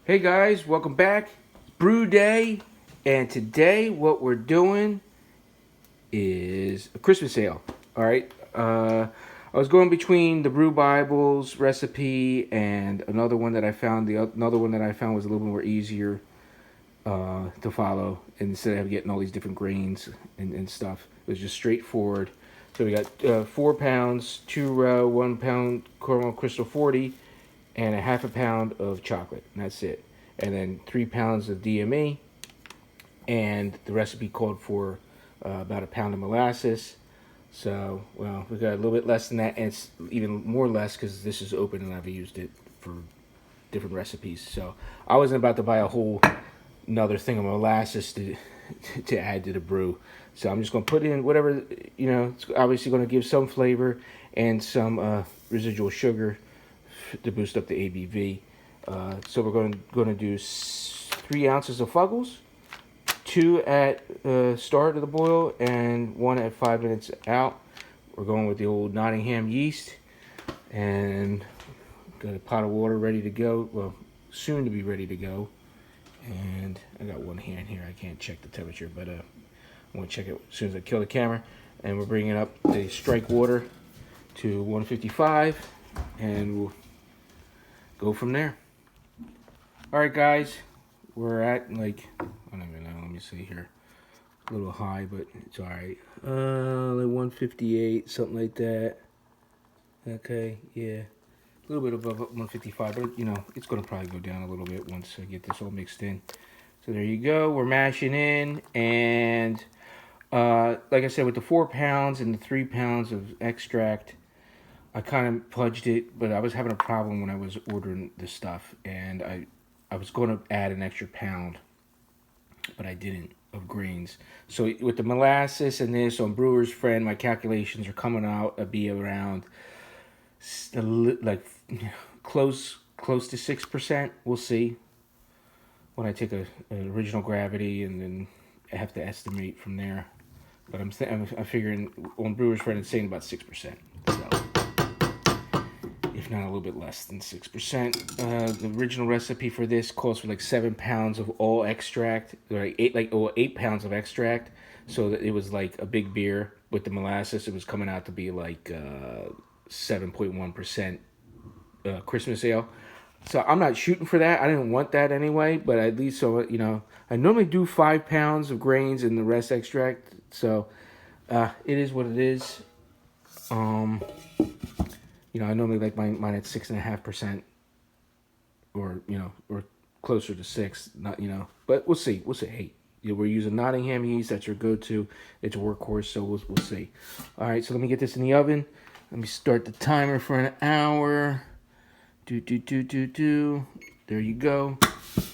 Hey guys, welcome back. Brew Day, and today what we're doing is a Christmas sale. All right. I was going between the Brew Bible's recipe and another one that I found. Another one that I found was a little more easier to follow instead of getting all these different grains and stuff. It was just straightforward. So we got 4 pounds, 1 pound caramel crystal 40, and a half a pound of chocolate, and that's it. And then 3 pounds of DME, and the recipe called for about a pound of molasses. So, well, we got a little bit less than that, and it's even more less because this is open and I've used it for different recipes. So, I wasn't about to buy a whole another thing of molasses to add to the brew. So, I'm just going to put in whatever, it's obviously going to give some flavor and some residual sugar to boost up the ABV. So we're going to do 3 ounces of Fuggles, 2 at start of the boil, and 1 at 5 minutes out. We're going with the old Nottingham yeast, and got a pot of water ready to go. Well, soon to be ready to go. And I got one hand here. I can't check the temperature, but I'm going to check it as soon as I kill the camera. And we're bringing up the strike water to 155, and we'll go from there. All right, guys, we're at like, I don't even know, let me see here. A little high, but it's all right. Like 158, something like that. Okay, yeah. A little bit above 155, but it's going to probably go down a little bit once I get this all mixed in. So there you go. We're mashing in, and like I said, with the 4 pounds and the 3 pounds of extract, I kind of pudged it, but I was having a problem when I was ordering the stuff, and I was going to add an extra pound, but I didn't, of grains. So with the molasses and this on Brewer's Friend, my calculations are coming out to be around like close to 6%. We'll see when I take an original gravity, and then I have to estimate from there. But I'm figuring on Brewer's Friend it's saying about 6%. So, if not a little bit less than 6%. The original recipe for this calls for like 7 pounds of all extract, like 8 pounds of extract. So that it was like a big beer with the molasses. It was coming out to be like 7.1% Christmas ale. So I'm not shooting for that. I didn't want that anyway, but at least I normally do 5 pounds of grains and the rest extract. So it is what it is. I normally like mine at 6.5%, or closer to 6. Not but we'll see. Hey, we're using Nottingham yeast. That's your go-to. It's a workhorse, so we'll see. All right, so let me get this in the oven. Let me start the timer for an hour. Do. There you go.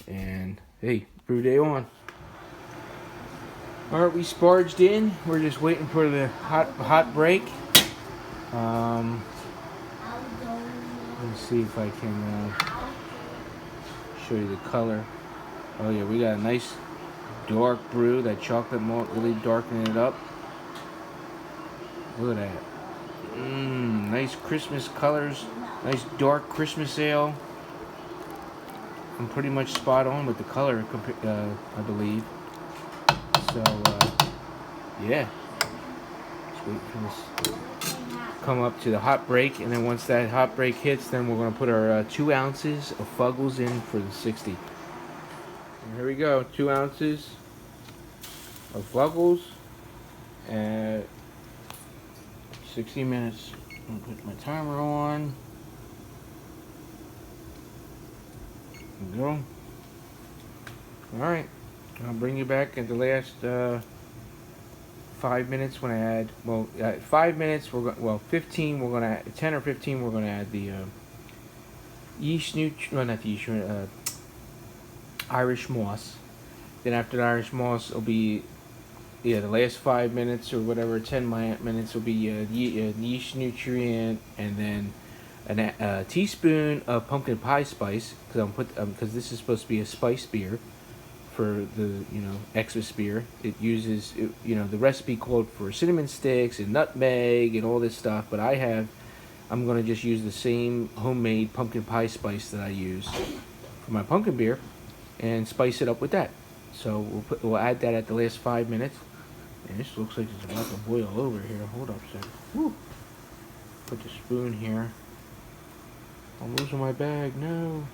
And hey, brew day on. All right, we sparged in. We're just waiting for the hot break. Let me see if I can show you the color. Oh yeah, we got a nice dark brew. That chocolate malt really darkening it up. Look at that. Nice Christmas colors. Nice dark Christmas ale. I'm pretty much spot on with the color, I believe. So yeah, just wait for this come up to the hot break, and then once that hot break hits, then we're going to put our 2 ounces of Fuggles in for the 60. And here we go, 2 ounces of Fuggles at 60 minutes. I'm going to put my timer on. There we go. Alright, I'll bring you back at the last 5 minutes when I add, 5 minutes, 15, we're going to, 10 or 15, we're going to add the Irish moss. Then after the Irish moss, it'll be, the last 5 minutes or whatever, 10 minutes will be yeast nutrient, and then a teaspoon of pumpkin pie spice, because this is supposed to be a spice beer. For the Xmas beer, it uses the recipe called for cinnamon sticks and nutmeg and all this stuff, but I'm gonna just use the same homemade pumpkin pie spice that I use for my pumpkin beer and spice it up with that. So we'll add that at the last 5 minutes. And this looks like it's about to boil over here. Hold up a second. Woo. Put the spoon here. I'm losing my bag. No.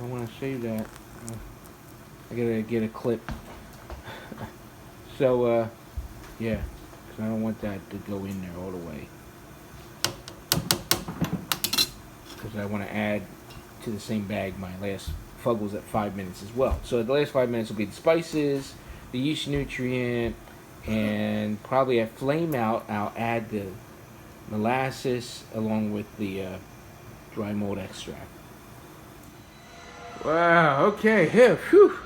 I want to save that. I gotta get a clip. So, yeah. Because I don't want that to go in there all the way. Because I want to add to the same bag my last fuggles at 5 minutes as well. So the last 5 minutes will be the spices, the yeast nutrient, and probably at flame out, I'll add the molasses along with the dry malt extract. Wow, okay, here, whew.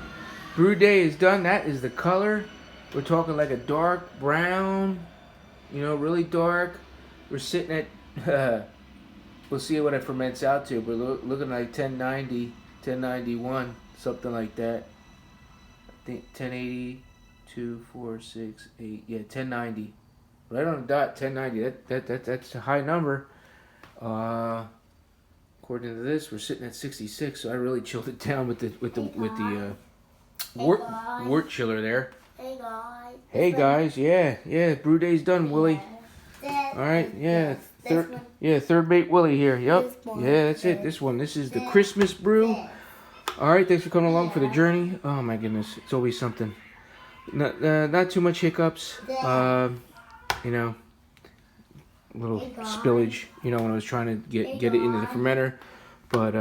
Brew day is done. That is the color. We're talking like a dark brown, you know, really dark. We're sitting at, we'll see what it ferments out to, but looking like 1090, 1091, something like that. I think 1080, 2, 4, 6, 8, yeah, 1090. Right on the dot, 1090. That's a high number. According to this, we're sitting at 66, so I really chilled it down with the wort chiller there. Hey guys. Hey guys, yeah, brew day's done, Willie. All right, yeah, third mate Willie here. Yep, yeah, that's it. This one, this is the Christmas brew. All right, thanks for coming along for the journey. Oh my goodness, it's always something. Not too much hiccups. You know, a little spillage. You know, when I was trying to get it into the fermenter, but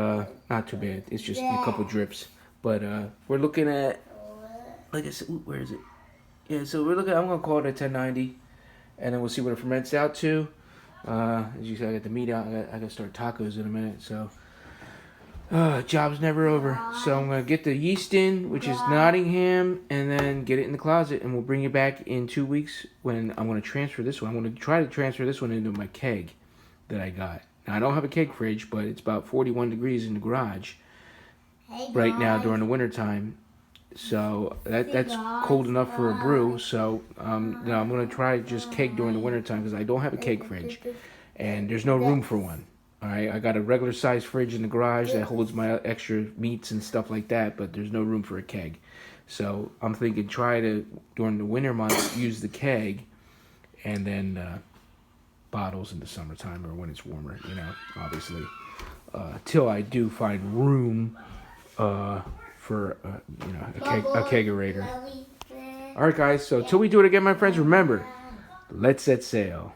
not too bad. It's just a couple drips. But we're looking at, like I said, where is it? Yeah, so we're looking. I'm gonna call it a 1090, and then we'll see what it ferments out to. As you said, I got the meat out. I got to start tacos in a minute. So, job's never over. So I'm gonna get the yeast in, which is Nottingham, and then get it in the closet, and we'll bring it back in 2 weeks when I'm gonna transfer this one. I'm gonna try to transfer this one into my keg that I got. Now I don't have a keg fridge, but it's about 41 degrees in the garage right now during the winter time. So that's cold enough for a brew. So I'm gonna try just keg during the winter time because I don't have a keg fridge, and there's no room for one. All right, I got a regular size fridge in the garage that holds my extra meats and stuff like that, but there's no room for a keg. So I'm thinking try to during the winter months use the keg, and then bottles in the summertime or when it's warmer. You know, obviously, till I do find room. For a kegerator. All right, guys. So till we do it again, my friends, remember, let's set sail.